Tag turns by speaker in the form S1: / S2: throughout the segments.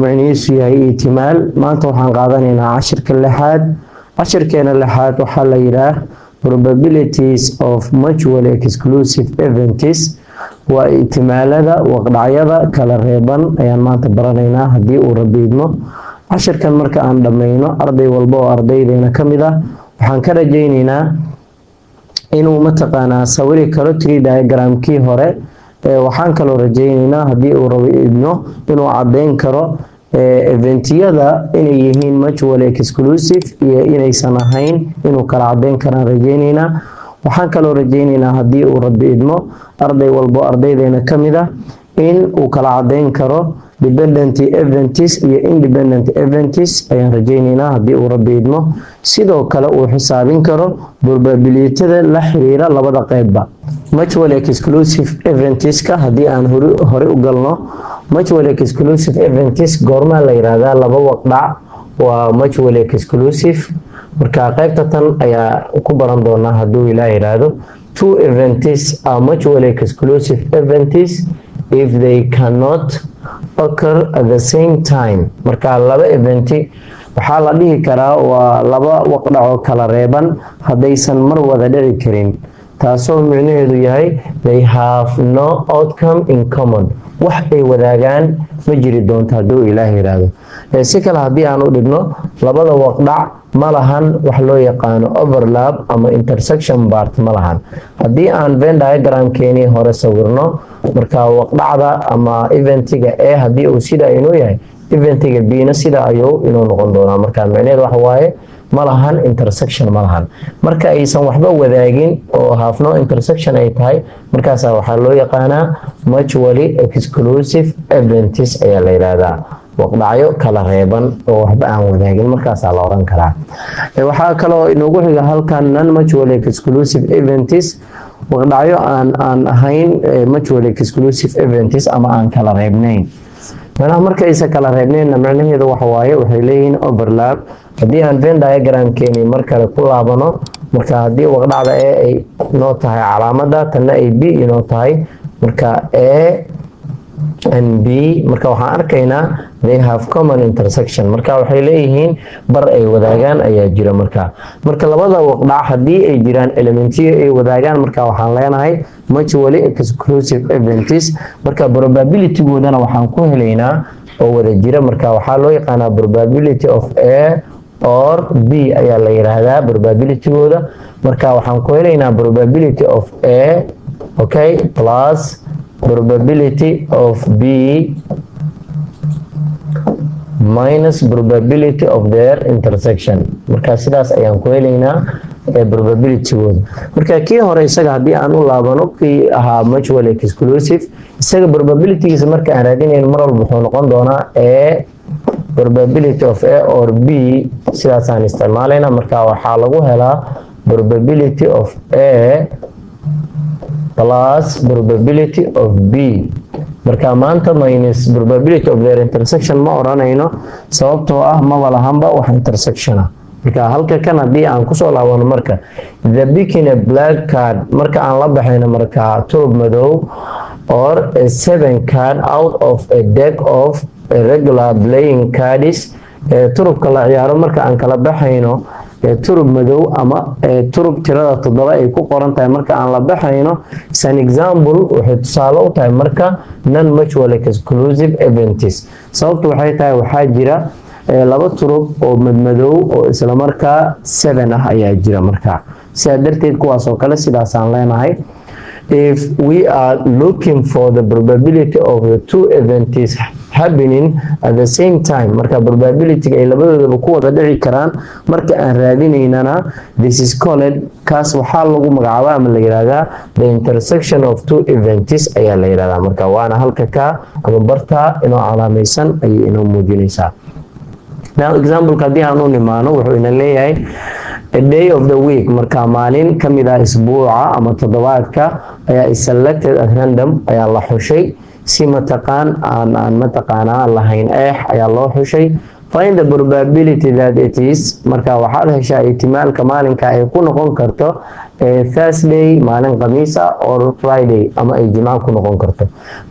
S1: macnihiisu yahay ihtimaal. maanta waxaan qaadanaynaa cashirka lixaad. cashirkeena lixaad waxaa la yidhaah probabilities of mutually exclusive events. waa ihtimaalada waqdacyada kala reeban ayaan maanta baranaynaa haddii uu Rabbi idmo. cashirkan marka aan dhammayno arday walba oo ardaydeena ka mid ah waxaan ka rajaynaynaa inuu mataqaanaa sawiri karo tree diagramkii hore. waxaan kaloo rajaynaynaa haddii uu Rabbi idmo inuu caddeyn karo eventiyada inay yihiin mutually exclusive iyo inaysan ahayn inuu kala caddeyn karaan rajaynaynaa. waxaan kaloo rajaynaynaa haddii uu Rabbi idmo arday walbo ardaydeena ka mid ah in uu kala caddeyn karo dependent events iyo independent events ayaan rajaynaynaa haddii uu Rabbi idmo. sidoo kale uu xisaabin karo probabilityada la xiriira labada qeybba. mutually exclusive events-ka haddii aan hore u galno, mutually exclusive events goorma la yiraahdaa laba waqdac waa mutually exclusive. marka qaybta tan ayaa ku baran doonaa hadduu Ilaahay yiraahdo. two events are mutually exclusive events if they cannot occur at the same time. marka laba event waxaa la dhihi karaa waa laba waqdac oo kala reeban haddaysan mar wada dhici karin, taasoo micnaheedu yahay they have no outcome in common. wax ay wadaagaan ma jiri doonto hadduu Ilaahay yiraahdo. si kale haddii aan u dhigno, labada waqdac ma lahan wax loo yaqaano overlap ama intersection part ma lahan. haddii aan Venn diagramkeeni hore sawirno, marka waqdacda ama eventiga A haddii uu sida inuu yahay, eventiga B na sida ayuu inuu noqon doonaa. marka macnaheedu waxa waaye ma lahan intersection ma lahan. marka aysan waxba wadaagin oo have no intersection ay tahay, markaas waxaa loo yaqaanaa mutually exclusive events ayaa la yiraahdaa. waqdacyo kala reeban oo waxba aan wadaagin markaas la oran karaa. waxaa kaloo inoogu xiga halkan non mutually exclusive events, waqdacyo aan ahayn mutually exclusive events ama aan kala reebnayn. marka aysan kala reebnayn macnaheedu waxa waaye waxay leeyihiin overlap. haddii aan Venn diagramkeeni mar kale ku laabano, marka haddii waqdacda A ay noo tahay calaamada, tanna ay B inoo tahay, marka A and B marka waxaan arkaynaa they have common intersection. marka waxay leeyihiin bar ay wadaagaan ayaa jira. marka labada waqdac haddii ay jiraan elementiyo ay wadaagaan, marka waxaan leenahay mutually exclusive events. marka probability-goodana waxaan ku helaynaa oo wada jira. marka waxaa loo yaqaanaa probability of A or B ayaa la yiraahdaa probability-gooda. marka waxaan ku helaynaa probability of A, okay, plus probability of B minus probability of their intersection. marka sidaas ayaan ku helaynaa probability-gooda. marka kii hore isaga haddii aan u laabano, kii ahaa mutually exclusive, isaga probability-giisa marka aan raadinayno mar walba wuxuu noqon doonaa A probability of A or B. sidaasaan isticmaalaynaa. marka waxaa lagu helaa probability of A plus probability of B. marka maanta minus probability of their intersection ma oranayno, sababtoo ah maba lahanba wax intersection ah. marka halka kan haddii aan kusoo laabano, marka the picking a black card marka aan la baxayno, marka turub madow or a 7 card out of a deck of a regular playing cards. turubka la ciyaaro marka aan kala baxayno, turub madow ama turub tirada 7 ay ku qoran tahay marka aan la baxayno, san example waxay tusaale u tahay marka non mutually exclusive events. sababtu waxay tahay waxaa jira laba turub oo madmadow oo isla markaa 7 ah ayaa jira. marka sidaa darteed kuwaas oo kale sidaasaan leenahay. if we are looking for the probability of the two events happening at the same time, marka probability ay labadoodaba ku wada dhici karaan marka aan raadinaynana, this is called, kaas waxaa lagu magacaabaa ama la yiraahdaa the intersection of two events ayaa la yiraahdaa. marka waana halka ka ama barta inoo calaamaysan ayay inoo muujinaysaa. now example haddii aan u nimaano, wuxuu ina leeyahay a day of the week, marka maalin ka mid ah isbuuca ama toddobaadka ayaa is selected at random ayaa la xushay. si mataqaanaa lahayn ayaa loo xushay. find the probability that it is marka waxaad heshaa ihtimaalka maalinka ay ku noqon karto Thursday maalin khamiis ah or Friday ama ay jimco ku noqon karto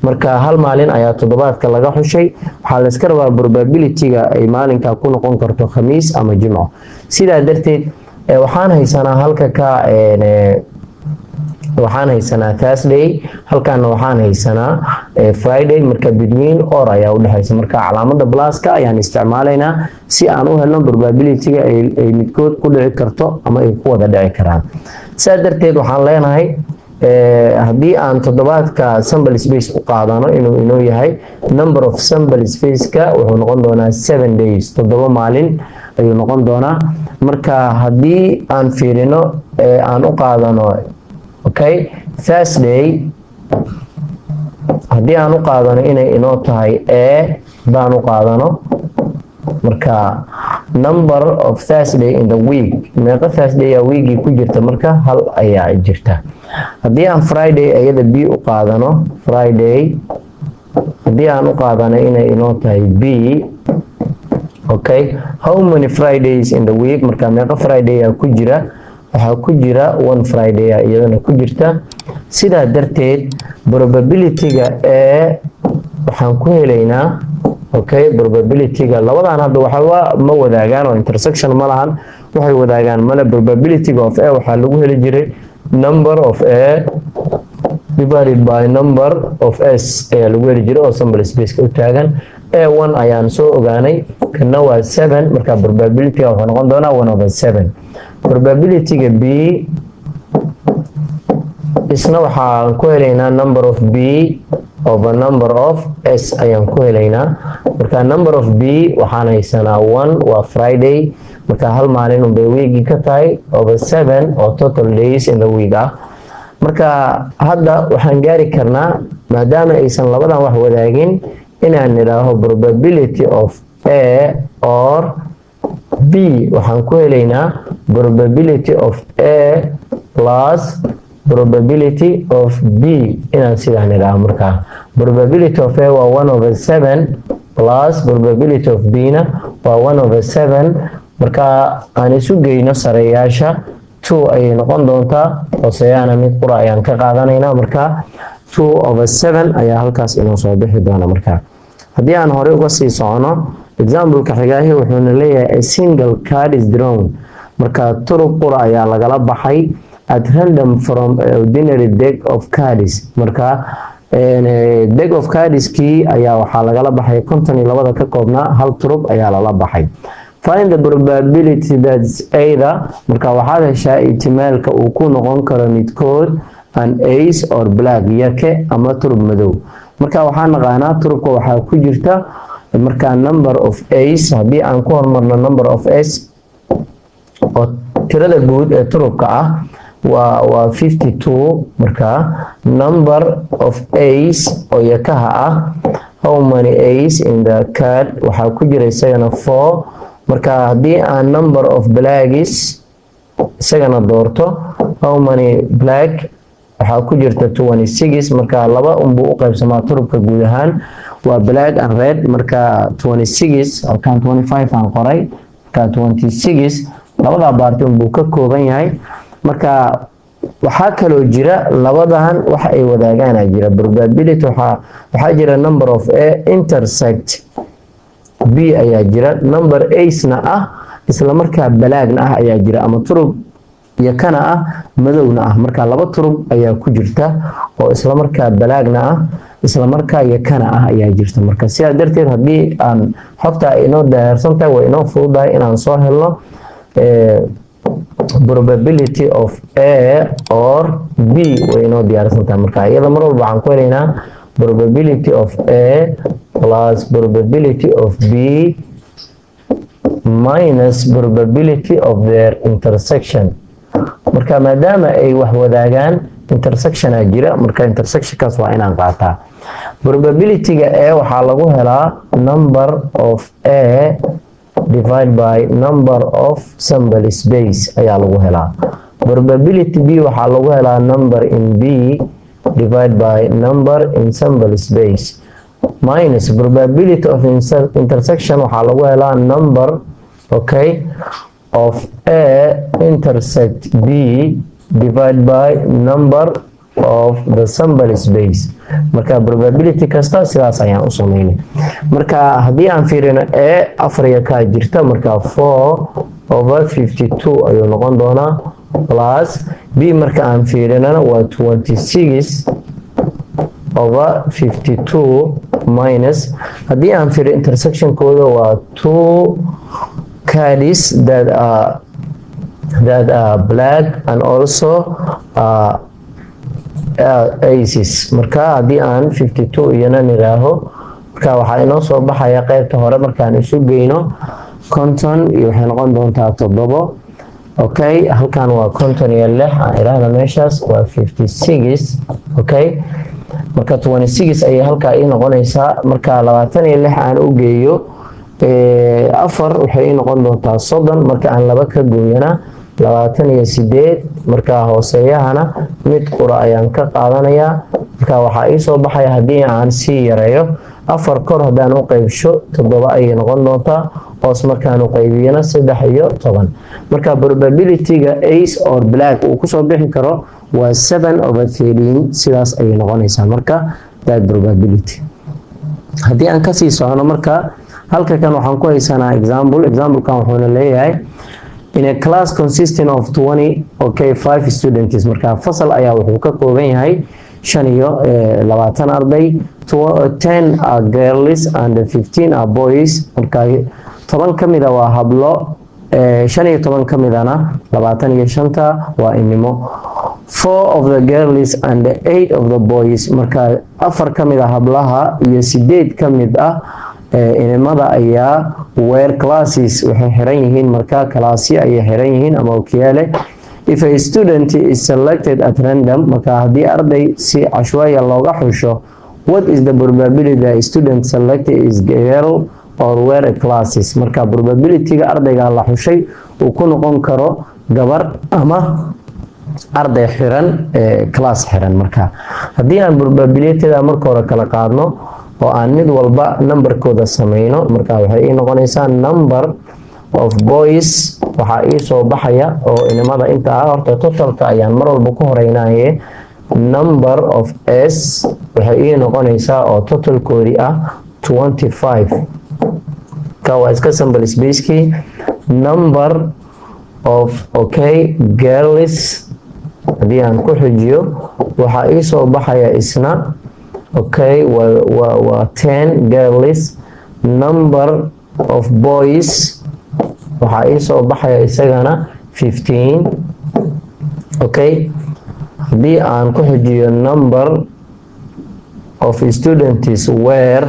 S1: marka hal maalin ayaa toddobaadka laga xushay waxa la iska rabaa probability-ga ay maalinka ku noqon karto khamiis ama jimco sidaa darteed waxaan haysanaa halka ka waxaan haysanaa Thursday halkaana waxaan haysanaa Friday marka between or ayaa u dhaxaysa marka calaamada pluska ayaan isticmaalaynaa si aan u helno probability-ga ay midkood ku dhici karto ama ay ku wada dhici karaan sidaa darteed waxaan leenahay haddii aan toddobaadka sample space u qaadano inuu inoo yahay number of sample space-ka wuxuu noqon doonaa 7 days 7 maalin ayuu noqon doonaa marka haddii aan fiirino aan u qaadano okay Thursday haddii aan u qaadano inay inoo tahay baan u qaadano marka number of Thursday in the week meeqa Thursday a weekii ku jirta marka hal ayaa jirta haddii aan Friday ayada b u qaadano Friday haddii aan u qaadano inay inoo tahay b okay how many Fridays in the week marka meeqa Friday a ku jira waxaa ku jira 1 Friday iyadana ku jirta sidaa darteed probability-ga waxaan ku helaynaa okay probability-ga labadan hadda waxa ma wadaagaan oo intersection ma lahan waxay wadaagaan mala probability-ga of a waxaa lagu heli jiray number of a divided by number of s ayaa lagu heli jiray oo sample space-ka u taagan a1 ayaan soo ogaanay kana waa 7 marka probability-ga wuxuu noqon doonaa 1/7 probability-ga b isna waxaan ku helaynaa number of b over number of s ayaan ku helaynaa marka number of b waxaan haysanaa 1 waa Friday marka hal maalin unbay weekii ka tahay over 7 oo total days in the week ah marka hadda waxaan gaari karnaa maadaama aysan labadan wax wadaagin inaan nidhaaho probability of a or b waxaan ku helaynaa probability of a plus probability of b inaan sidaan nidhaaho markaa probability of a waa 1/7 plus probability of b na waa 1/7 marka aan isu geyno sareeyaasha 2 ayay noqon doontaa hooseeyana mid qura ayaan ka qaadanaynaa marka 2/7 ayaa halkaas inoo soo bixi doona marka haddii aan hore uga sii socono example-ka xigaahi wuxuuna leeyahay a single card is drawn marka turub qura ayaa lagala baxay at random from ordinary deck of cards marka deck of cards-kii ayaa waxaa lagala baxay 52 ka koobnaa hal turub ayaa lala baxay find the probability that either marka waxaad heshaa ihtimaalka uu ku noqon karo midkood an ace or black yake ama turub madow marka waxaan naqaanaa turubka waxaa ku jirta marka number of ace haddii aan ku hormarno number of s oo tirada guud ee turubka ah waa 52 marka number of ace oo yakaha ah how many ace in the card waxaa ku jira isagana 4 marka haddii aan number of blacks isagana doorto how many black waxaa ku jirta 26 marka laba unbuu u qaybsamaa turubka guud ahaan waa black and red marka 26 halkaan 25 aan qoray marka 26 labada baarti unbuu ka kooban yahay marka waxaa kaloo jira labadan waxa ay wadaagaan jira probability waxaa jira number of a intersect b ayaa jira number ace-na ah isla markaa balaagna ah ayaa jira ama turub iyo kana ah madowna ah marka laba turub ayaa ku jirta oo isla markaa balaagna ah isla markaa iyo kana ah ayaa jirta marka sidaa darteed haddii aan xogta inoo daahirsantahay waa inoo fududahay inaan soo helno probability of a or b way inoo diyaarsantahay marka iyada mar walba waxaan ku helaynaa probability of a plus probability of b minus probability of their intersection marka maadaama ay wax wadaagaan intersection jira marka intersectionkaas waa inaan qaataa probability-ga a waxaa lagu helaa number of a divided by number of sample space ayaa lagu helaa probability b waxaa lagu helaa number in b divided by number in sample space minus probability of intersection waxaa lagu helaa number okay of A intersect B divided by number of the sample space. Marka probability kasta sidaas ayaan u sameynay. Marka haddii aan fiirino A afar ka jirta marka 4/52 ayuu noqon doonaa plus B marka aan fiirinana waa 26/52 minus haddii aan fiirino intersection kooda waa 2 cards that are black and also aces. Marka haddii aan 52 iyana niraaho marka waxaa inoo soo baxaya qaybta hore markaan isu geyno konton iyo waxay noqon doontaa 7. okay halkan waa 56 aan iraahdo meeshaas waa 56. okay marka 26 ayay halkaa ii noqonaysaa marka 26 aan u geeyo afar waxay ii noqon doontaa 30 marka aan laba ka gooyana 28 marka hooseeyahana mid qura ayaan ka qaadanayaa marka waxaa ii soo baxaya haddii aan sii yareeyo afar kor haddaan u qaybsho 7 ayay noqon doontaa hoos markaan u qaybiyana 13 marka probability-ga ace or black uu kusoo bixi karo waa 7/13 sidaas ayay noqonaysaa marka that probability. haddii aan kasii socono marka halka kan waxaan ku haysanaa example-kan wuxuuna leeyahay in a class consisting of 20 okay 5 students marka fasal ayaa wuxuu ka kooban yahay 25 arday 10 are girls and 15 are boys marka 10 kamida waa hablo 15 kamidana 25 waa inimo 4 of the girls and 8 of the boys marka 4 kamida hablaha iyo 8 kamid ah inimada ayaa wear classes waxay xiran yihiin marka kalaasyo ayay xiran yihiin ama okiyaale. If a student is selected at random marka haddii arday si cashwaaya looga xusho what is the probability that student selected is girl or wear classes marka probability-ga ardayga la xushay uu ku noqon karo gabar ama arday xiran class xiran. marka haddii aan probability-da marka hore kala qaadno oo aan mid walba numberkooda sameyno marka waxay ii noqonaysaa number of boys waxaa ii soo baxaya oo inimada inta ah horta totalka ayaan mar walba ku horeynaye number of s waxay ii noqonaysaa oo totalkoodii ah 25 ka waa iska sample space-kii number of okay girls haddii aan ku xijiyo waxaa ii soo baxaya isna okay waa 10 girls number of boys waxaa ii soo baxaya isagana 15 okay haddii aan ku xijiyo number of students where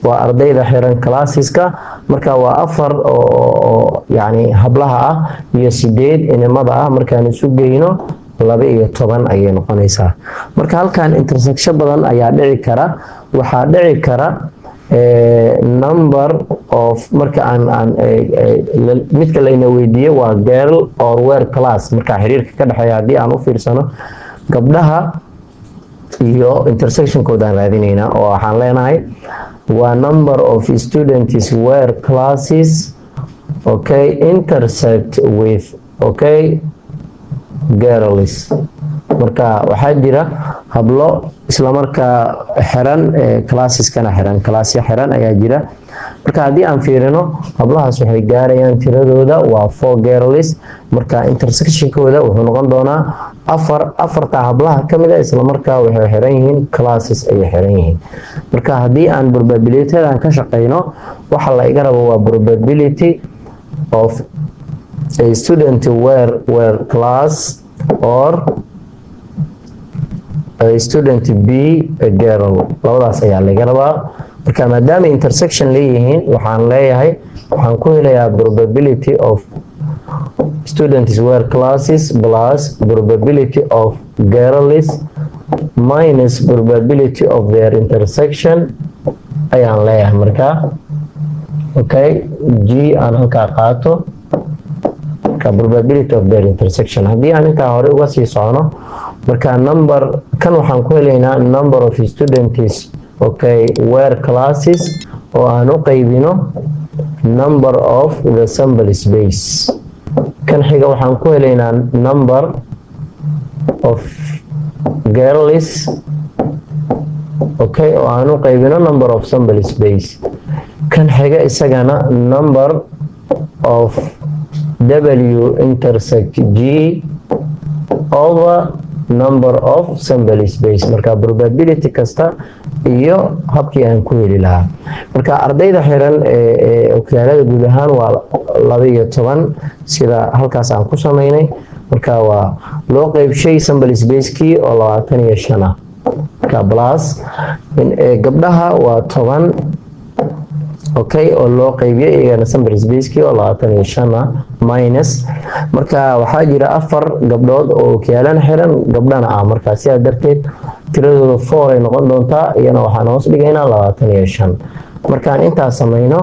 S1: waa ardayda xiran classeska marka waa 4 oo yani hablaha ah iyo 8 inimada ah markaan isu geyno 12 ayay noqonaysaa. marka halkan intersection badan ayaa dhici kara waxaa dhici kara number of marka aan midka layna weydiiyo waa girl or wear class marka xiriirka ka dhexeeya haddii aan u fiirsano gabdhaha iyo intersectionkooda aan raadinaynaa oo waxaan leenahay waa number of students wear classes okay intersect with okay girls marka waxaa jira hablo isla markaa xiran classes-kana xiran classyo xiran ayaa jira marka haddii aan fiirino hablahaas waxay gaarayaan tiradooda waa 4 girls marka intersectionkooda wuxuu noqon doonaa afarta hablaha kamid ah isla markaa waxay xiran yihiin classes ayay xiran yihiin. marka haddii aan probability-dan ka shaqeyno waxa la iga rabo waa probability of a student wear class or a student be a girl labadaas ayaa laga rabaa marka maadaama intersection leeyihiin waxaan leeyahay waxaan ku helayaa probability of students wear classes plus probability of girls minus probability of their intersection ayaan leeyahay marka okay g aan halkaa qaato marka probability of their intersection haddii aan intaa hore uga sii socono marka number kan waxaan ku helaynaa number of students okay, where classes oo aan u qaybino number of the sample space. kan xiga waxaan ku helaynaa number of girls, okay, oo aan u qaybino number of sample space. kan xiga isagana number of W intersect G over number of sample space. marka probability kasta iyo habkii aan ku heli lahaa. marka ardayda xiran okyaalada guud ahaan waa 12 sida halkaas aan ku sameynay. marka waa loo qaybshay sample space kii oo 25 ah. marka plus gabdhaha waa 10, okay, oo loo qaybiyay iyagana sample space kii oo 25 ah minus. marka waxaa jira 4 gabdhood oo okyaalana xiran gabdhana ah. marka sidaa darteed tiradooda 4 ay noqon doontaa, iyana waxaan hoos dhigaynaa 25. markaan intaas sameyno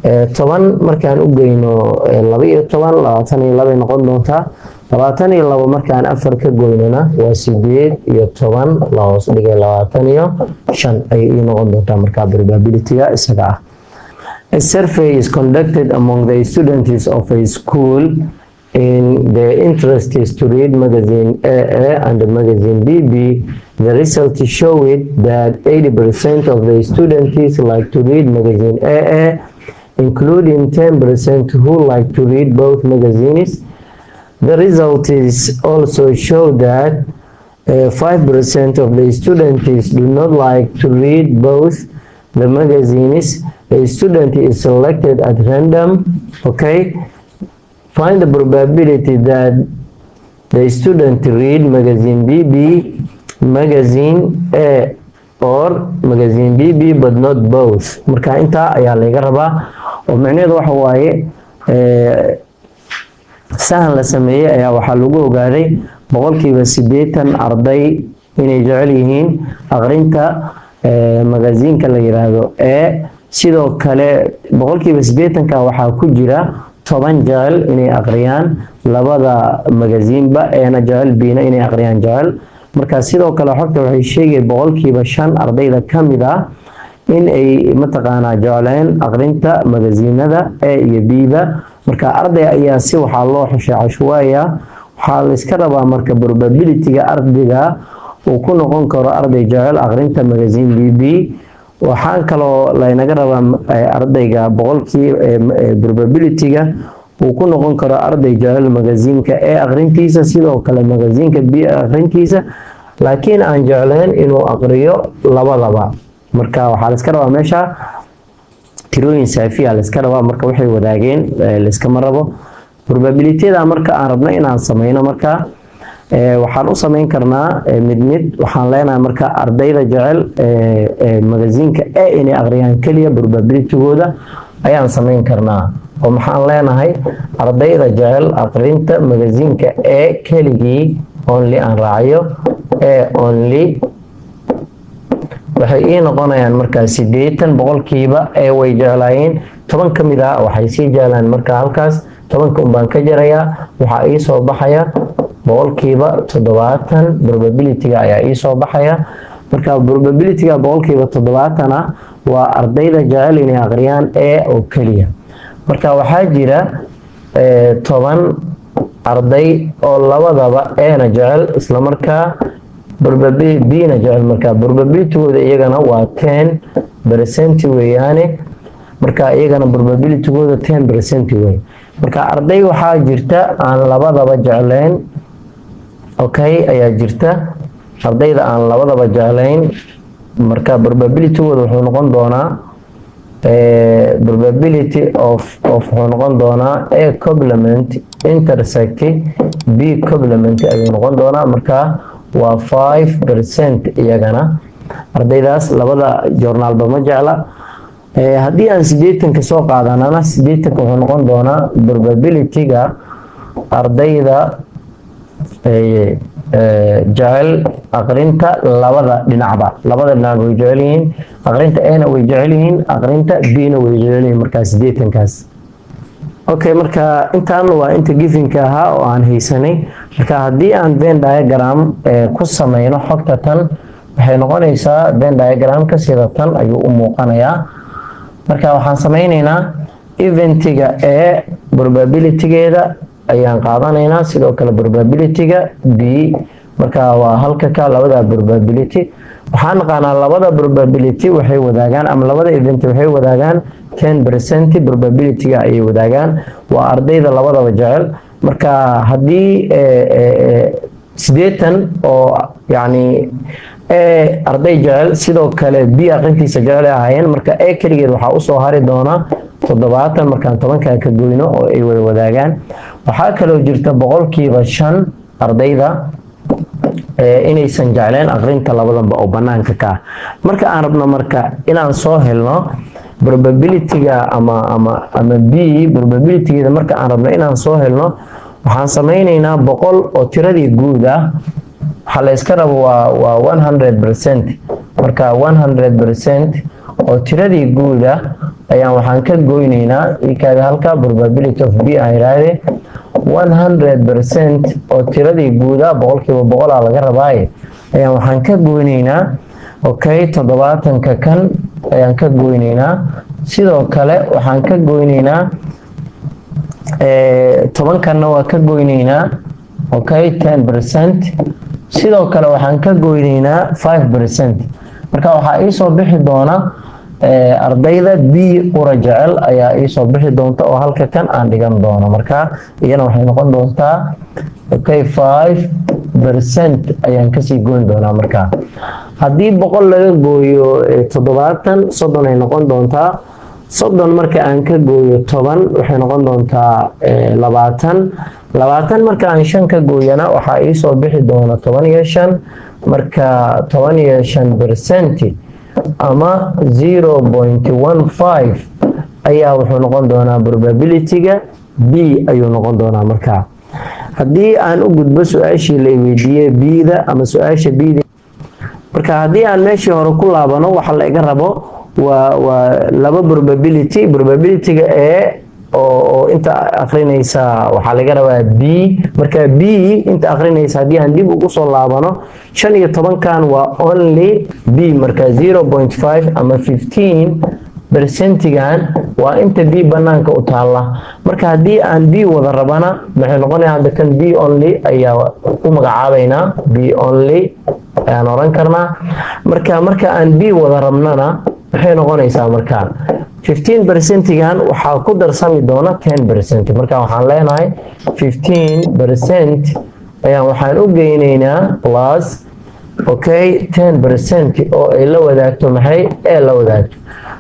S1: 10 markaan u geyno 12 22 ay noqon doontaa. 22 markaan 4 ka goynana waa 8 iyo 10 la hoos dhigay 25 ay noqon doontaa. marka probability-ga isaga ah. A survey is conducted among the students of a school in the interest is to read magazine AA and magazine BB. The results showed that 80% of the students like to read magazine AA, including 10% who like to read both magazines. The results also show that 5% of the students do not like to read both the magazines. A student is selected at random, okay. Find the probability that the student read magazine BB, magazine A or magazine BB but not both. marka inta ayaa laga rabaa oo macnaheedu waxa waaye sahan la sameeyay ayaa waxaa lagu ogaaday boqolkiiba 80 arday inay jecel yihiin aqrinta magaziinka la yiraahdo A. sidoo kale boqolkiiba 80 waxaa ku jira 10 jecel inay aqriyaan labada magaziinba, eena jecel biina inay aqriyaan jecel. marka sidoo kale xogta waxay sheegay boqolkiiba 5 ardayda kamid ah in ay mataqaanaa jecleen aqrinta magaziinada A iyo B ba. marka arday ayaa si waxaa loo xushay cashwaaya. waxaa la iska rabaa marka probability-ga ardayga uu ku noqon karo arday jecel aqrinta magaziin BB. waxaan kaloo laynaga rabaa ardayga probability-ga uu ku noqon karo arday jecel magaziinka A aqrintiisa, sidoo kale magaziinka B aqrintiisa, laakiin aan jecleen inuu aqriyo labadaba. marka waxaa la iska rabaa meesha tirooyin saafiya la iska rabaa. marka waxay wadaageen la iskama rabo. probability-da marka aan rabno inaan sameyno marka waxaan u sameyn karnaa mid waxaan leenahay marka ardayda jecel magaziinka A inay aqriyaan kaliya probability-gooda ayaan sameyn karnaa. oo maxaan leenahay ardayda jecel aqrinta magaziinka A keligii only aan raaciyo A only waxay ii noqonayaan marka 80 boqolkiiba A way jeclaayeen. 10 kamid ah waxay sii jeclaan marka halkaas 10 baan ka jarayaa. waxaa ii soo baxaya boqolkiiba 70 probability-ga ayaa ii soo baxaya. marka probability-ga boqolkiiba 70 ah waa ardayda jecel inay aqriyaan A oo kaliya. marka waxaa jira 10 arday oo labadaba A-na jecel isla markaa B-na jecel. marka probability-gooda iyagana waa 10% weeyaane. marka iyagana probability-gooda 10% weey. marka arday waxaa jirta aan labadaba jecleen, okay, ayaa jirta ardayda aan labadaba jecleen. marka probability-gooda wuxuu noqon doonaa probability of wuxuu noqon doonaa A complement intersect B complement ayuu noqon doonaa. marka waa 5% iyagana ardaydaas labada journaalba ma jecla. haddii aan 80 ka soo qaadanana 80 wuxuu noqon doonaa probability-ga ardayda jecel aqrinta labada dhinacba. labada dhinac way jecel yihiin aqrinta A-na way jecel yihiin aqrinta B-na way jecel yihiin. marka 80kaas okay. marka intaan waa inta gifinka ahaa oo aan haysanay. marka haddii aan Venn diagram ku sameyno xogta tan waxay noqonaysaa Venn diagramka sida tan ayuu u muuqanayaa. marka waxaan sameynaynaa eventiga A probability-geeda ayaan qaadanaynaa, sidoo kale probability-ga B. marka waa halka ka labada probability. waxaan naqaanaa labada probability waxay wadaagaan ama labada event waxay wadaagaan 10% probability-ga ayay wadaagaan. waa ardayda labadaba jecel. marka haddii 80 oo yani arday jecel sidoo kale B aqrintiisa jecel ahaayeen, marka A kaligeed waxaa usoo hari doona 70 markaan 10 ka goyno oo ay wada wadaagaan. waxaa kaloo jirta boqolkiiba 5 ardayda inaysan jecleen aqrinta labadanba oo banaanka ka. marka aan rabno marka inaan soo helno probability-ga ama B probability-geeda, marka aan rabno inaan soo helno waxaan sameynaynaa 100 oo tiradii guud ah. waxaa la iska rabo waa 100%. marka 100% oo tiradii guud ah ayaan waxaan ka goynaynaa ikaada halka probability of B aan yiraahdo 100% oo tiradii guud ah boqolkiiba boqol laga rabaa ayaan waxaan ka goynaynaa. okay 70 kan ayaan ka goynaynaa. sidoo kale waxaan ka goynaynaa 10 kana waa ka goynaynaa. okay 10%. sidoo kale waxaan ka goynaynaa 5%. marka waxaa ii soo bixi doona ardayda B qura jecel ayaa ii soo bixi doonta oo halka kan aan dhigan doono. marka iyana waxay noqon doontaa okay 5% ayaan kasii goyn doonaa. marka haddii 100 laga gooyo 70 30 ay noqon doontaa. 30 marka aan ka gooyo 10 waxay noqon doontaa 20. marka aan 5 ka gooyana waxaa ii soo bixi doona 15. marka 15% ama 0.15 ayaa wuxuu noqon doonaa probability-ga B ayuu noqon doonaa. marka haddii aan u gudbo su-aashii la weydiiyey B-da ama su-aasha B-da, marka haddii aan meeshii hore ku laabano waxa la iga rabo waa laba probability-ga A oo inta aqrinaysa waxaa laga rabaa B. marka B inta aqrinaysa haddii aan dib ugu soo laabano 15 kan waa only B. marka 0.5 ama 15%-gan waa inta B banaanka u taala. marka haddii aan B wada rabana maxay noqonaysaa hadda kan B only ayaa u magacaabaynaa. B only ayaan oran karnaa. marka aan B wada rabnana maxay noqonaysaa marka 15%-gan waxaa ku darsami doona 10%. marka waxaan leenahay 15% ayaan waxaan u geynaynaa plus okay 10% oo ay la wadaagto maxay ee la wadaagto.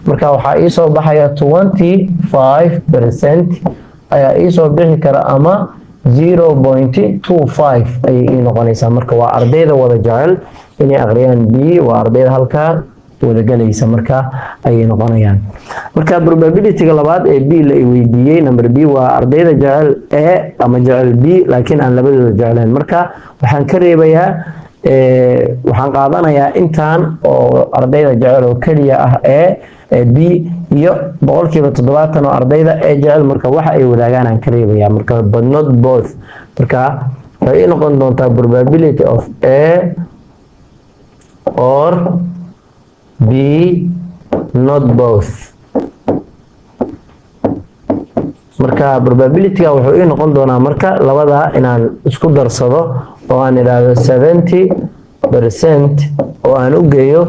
S1: marka waxaa ii soo baxaya 25% ayaa ii soo bixi kara ama 0.25 ayay ii noqonaysaa. marka waa ardayda wada jecel inay aqriyaan B, waa ardayda halkaa wada galaysa marka ayay noqonayaan. marka probability-ga labaad ee B la weydiiyey number B waa ardayda jecel A ama jecel B laakiin aan labadooda jecleen. marka waxaan ka reebayaa waxaan qaadanayaa intaan oo ardayda jecel oo kaliya ah A B iyo boqolkiiba 70 oo ardayda A jecel. marka waxa ay wadaagaan aan ka reebayaa. marka but not both. marka waxay noqon doontaa probability of A or B not both. marka probability-ga wuxuu ii noqon doonaa marka labada inaan isku darsado oo aan iraahdo 70% oo aan u geeyo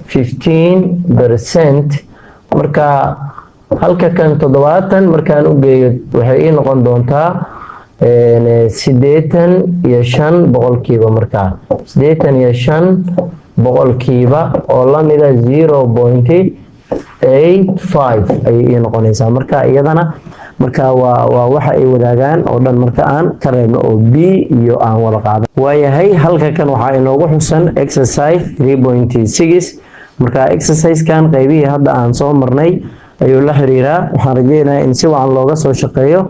S1: 15%. marka halka kan 70 markaan u geeyo waxay ii noqon doontaa 85 boqolkiiba. marka 85 boqolkiiba oo lamida 0.85 ayay ii noqonaysaa. marka iyadana marka waa waxa ay wadaagaan oo dhan marka aan ka reebno oo B iyo aan wada qaadan. waayahay halka kan waxaa inoogu xusan exercise 3.6. marka exercise-kan qaybihii hadda aan soo marnay ayuu la xiriiraa. waxaan rajeynayaa in si wacan looga soo shaqeeyo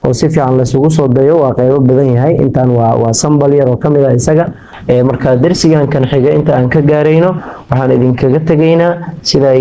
S1: oo si fiican la isugu soo dayo. waa qaybo badan yahay. intaan waa sambal yar oo kamid ah isaga. marka darsigan kan xiga inta aan ka gaarayno waxaan idinkaga tegaynaa sida